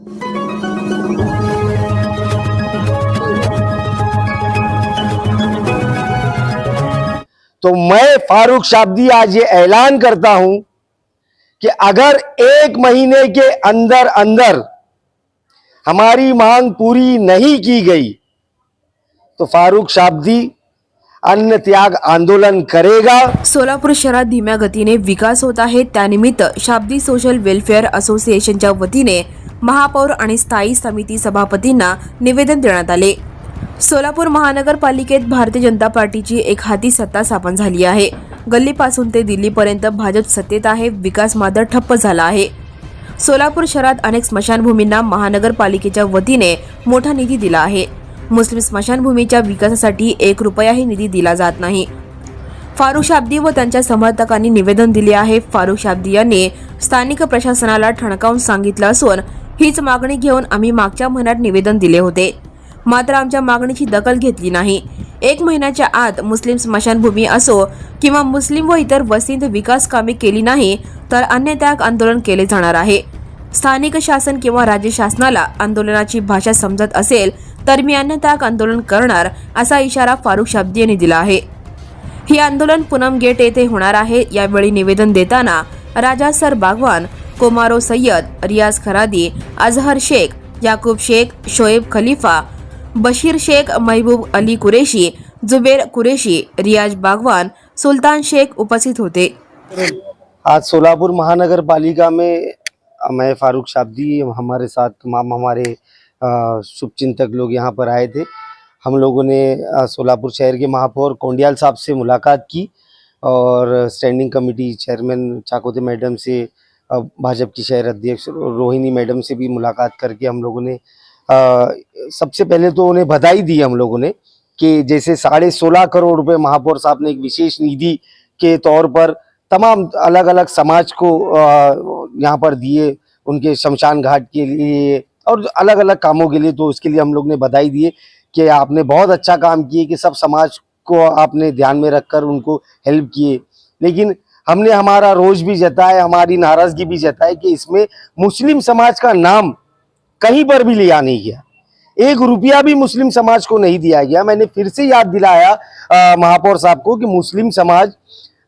तो मैं फारूक शाब्दी आज ये ऐलान करता हूं कि अगर 1 महीने के अंदर अंदर हमारी मांग पूरी नहीं की गई तो फारूक शाब्दी अन्न त्याग आंदोलन करेगा। सोलापूर शहरात धीम्या गतीने विकास होत आहे, त्यानिमित्त शाब्दी सोशल वेलफेअर असोसिएशनच्या वतीने महापौर आणि स्थायी समिती सभापतींना निवेदन देण्यात आले। सोलापूर महानगरपालिकेत भारतीय जनता पार्टीची एक हाती सत्ता स्थापन झाली आहे। गल्लीपासून ते दिल्लीपर्यंत भाजप सत्तेत आहे। विकास मात्र ठप्प झाला आहे। सोलापूर शहरात अनेक स्मशानभूमींना महानगरपालिकेच्या वतीने मोठा निधी दिला आहे। मुस्लिम स्मशानभूमीच्या विकासासाठी 1 रुपयाही निधी दिला जात नाही। फारूक शाब्दी व त्यांच्या समर्थकांनी निवेदन दिले आहे। फारूक शाब्दी यांनी स्थानिक प्रशासनाला ठणकावून सांगितलं असून हीच मागणी घेऊन आम्ही मागच्या महिन्यात निवेदन दिले होते, मात्र आमच्या मागणीची दखल घेतली नाही। 1 महिन्याच्या आत मुस्लिम स्मशानभूमी असो किंवा मुस्लिम व इतर वस्तींत विकास कामे केली नाही तर अन्य त्याग आंदोलन केले जाणार आहे। स्थानिक शासन किंवा राज्य शासनाला आंदोलनाची भाषा समजत असेल तर मी अन्य त्याग आंदोलन करणार असा इशारा फारूक शाब्दी यांनी दिला आहे। ही आंदोलन पूनम गेट येथे होणार आहे। यावेळी निवेदन देताना राजा सर बागवान, कोमारो सय्यद, रियाज खरादी, अजहर शेख, याकूब शेख, शोएब खलीफा, बशीर शेख, महबूब अली कुरेशी, जुबेर कुरेशी, रियाज बागवान, सुल्तान शेख उपस्थित होते। आज सोलापुर महानगर पालिका में मैं फारूक शाब्दी, हमारे साथ तमाम हमारे शुभचिंतक लोग यहाँ पर आए थे। हम लोगों ने सोलापुर शहर के महापौर कोंडियाल साहब से मुलाकात की और स्टैंडिंग कमेटी चेयरमैन चाकोते मैडम से, भाजपा की शहर अध्यक्ष रोहिणी मैडम से भी मुलाकात करके हम लोगों ने सबसे पहले तो उन्हें बधाई दी हम लोगों ने कि जैसे 16.5 करोड़ रुपए महापौर साहब ने एक विशेष निधि के तौर पर तमाम अलग अलग समाज को यहाँ पर दिए, उनके शमशान घाट के लिए और अलग अलग कामों के लिए। तो उसके लिए हम लोग ने बधाई दिए कि आपने बहुत अच्छा काम किए कि सब समाज को आपने ध्यान में रखकर उनको हेल्प किए। लेकिन हमने हमारा रोष भी जताया, हमारी नाराजगी भी जताई कि इसमें मुस्लिम समाज का नाम कहीं पर भी लिया नहीं गया, 1 रुपया भी मुस्लिम समाज को नहीं दिया गया। मैंने फिर से याद दिलाया महापौर साहब को कि मुस्लिम समाज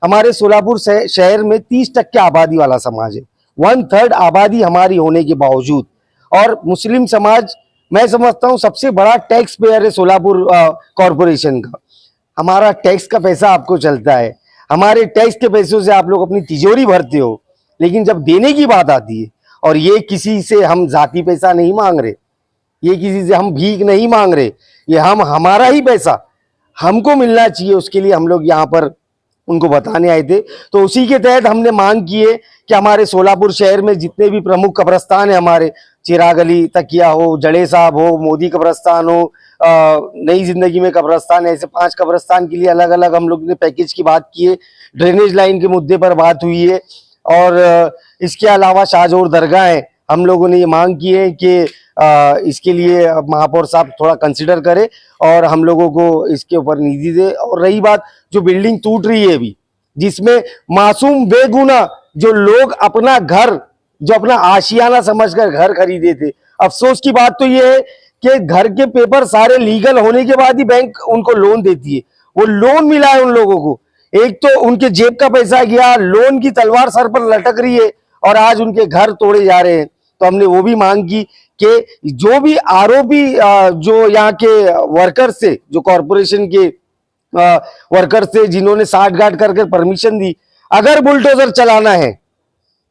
हमारे सोलापुर शहर में 30% आबादी वाला समाज है, 1/3 आबादी हमारी होने के बावजूद, और मुस्लिम समाज मैं समझता हूँ सबसे बड़ा टैक्स पेयर है सोलापुर कॉरपोरेशन का। हमारा टैक्स का पैसा आपको चलता है, हमारे टैक्स के पैसों से आप लोग अपनी तिजोरी भरते हो, लेकिन जब देने की बात आती है, और ये किसी से हम जाति पैसा नहीं मांग रहे, ये किसी से हम भीख नहीं मांग रहे, ये हमारा ही पैसा हमको मिलना चाहिए, उसके लिए हम लोग यहाँ पर उनको बताने आए थे। तो उसी के तहत हमने मांग की है कि हमारे सोलापुर शहर में जितने भी प्रमुख कब्रस्तान है, हमारे चिराग अली तकिया हो, जड़े साहब हो, मोदी कब्रस्तान हो, नई जिंदगी में कब्रस्तान, ऐसे 5 कब्रस्तान के लिए अलग अलग हम लोग ने पैकेज की बात की है। ड्रेनेज लाइन के मुद्दे पर बात हुई है, और इसके अलावा शाहजोर दरगाह है, हम लोगों ने ये मांग की है कि इसके लिए महापौर साहब थोड़ा कंसिडर करें और हम लोगों को इसके ऊपर निधि दे। और रही बात जो बिल्डिंग टूट रही है अभी, जिसमें मासूम बेगुना जो लोग अपना घर, जो अपना आशियाना समझकर घर खरीदे थे, अफसोस की बात तो ये है कि घर के पेपर सारे लीगल होने के बाद ही बैंक उनको लोन देती है। वो लोन मिला है उन लोगों को, एक तो उनके जेब का पैसा गया, लोन की तलवार सर पर लटक रही है, और आज उनके घर तोड़े जा रहे हैं। तो हमने वो भी मांग की कि जो भी आरोपी जो यहाँ के वर्कर्स से, जो कॉरपोरेशन के वर्कर्स से जिन्होंने साठगांठ करके परमिशन दी, अगर बुलडोजर चलाना है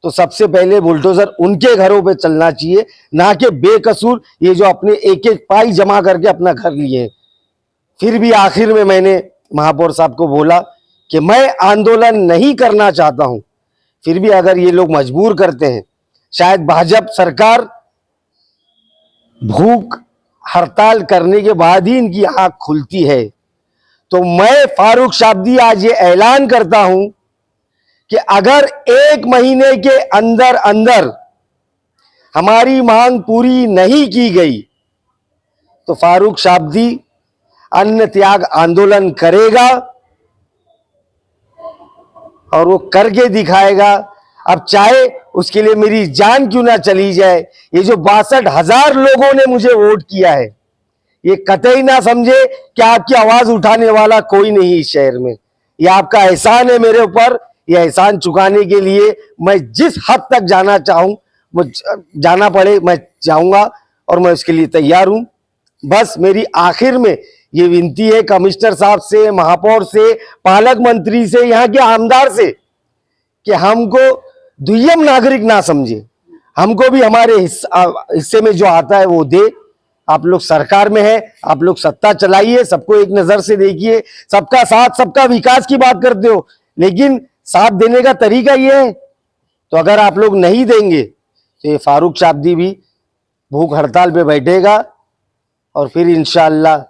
तो सबसे पहले बुलडोजर उनके घरों पे चलना चाहिए, ना कि बेकसूर ये जो अपने एक एक पाई जमा करके अपना घर लिए। फिर भी आखिर में मैंने महापौर साहब को बोला कि मैं आंदोलन नहीं करना चाहता हूं, फिर भी अगर ये लोग मजबूर करते हैं, शायद भाजपा सरकार भूख हड़ताल करने के बाद ही इनकी आंख खुलती है। तो मैं फारूक शाब्दी आज ये ऐलान करता हूं कि अगर 1 महीने के अंदर अंदर हमारी मांग पूरी नहीं की गई तो फारूक शाब्दी अन्न त्याग आंदोलन करेगा, और वो करके दिखाएगा। अब चाहे उसके लिए मेरी जान क्यों ना चली जाए, ये जो 62,000 लोगों ने मुझे वोट किया है, ये कतई ना समझे कि आपकी आवाज उठाने वाला कोई नहीं इस शहर में। ये आपका एहसान है मेरे ऊपर। ये एहसान चुकाने के लिए मैं जिस हद तक जाना चाहूं, जाना पड़े मैं जाऊंगा और मैं उसके लिए तैयार हूं। बस मेरी आखिर में ये विनती है कमिश्नर साहब से, महापौर से, पालक मंत्री से, यहाँ के आमदार से, कि हमको दुय्यम नागरिक ना समझे, हमको भी हमारे हिस्से में जो आता है वो दे। आप लोग सरकार में है, आप लोग सत्ता चलाइए, सबको एक नजर से देखिए, सबका साथ सबका विकास की बात करते हो, लेकिन साथ देने का तरीका ये है। तो अगर आप लोग नहीं देंगे तो ये फारूक शाब्दी भी भूख हड़ताल पे बैठेगा और फिर इंशाअल्लाह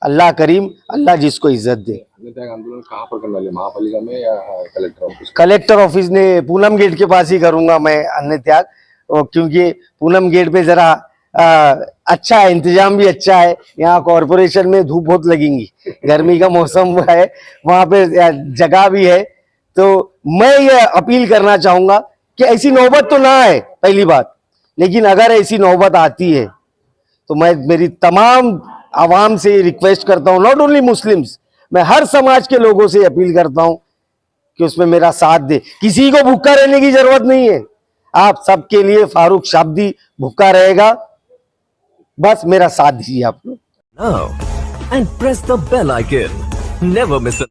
अल्लाह करीम, अल्लाह जिसको इज्जत दे। अन्नत्याग आंदोलन कहाँ पर करने वाले, महापालिका में या कलेक्टर ऑफिस? कलेक्टर ऑफिस ने पूनम गेट के पास ही करूंगा मैं अन्न त्याग, क्योंकि पूनम गेट पे जरा अच्छा है, इंतजाम भी अच्छा है। यहाँ कॉरपोरेशन में धूप बहुत लगेंगी, गर्मी का मौसम है, वहां पे जगह भी है। तो मैं ये अपील करना चाहूंगा कि ऐसी नौबत तो ना आए, पहली बात, लेकिन अगर ऐसी नौबत आती है तो मैं मेरी तमाम आवाम से रिक्वेस्ट करता हूं, नॉट ओनली मुस्लिम्स, मैं हर समाज के लोगों से अपील करता हूं कि उसमें मेरा साथ दे। किसी को भूखा रहने की जरूरत नहीं है, आप सबके लिए फारूक शाब्दी भूखा रहेगा, बस मेरा साथ दीजिए आप लोग। Now and press the bell icon. Never miss a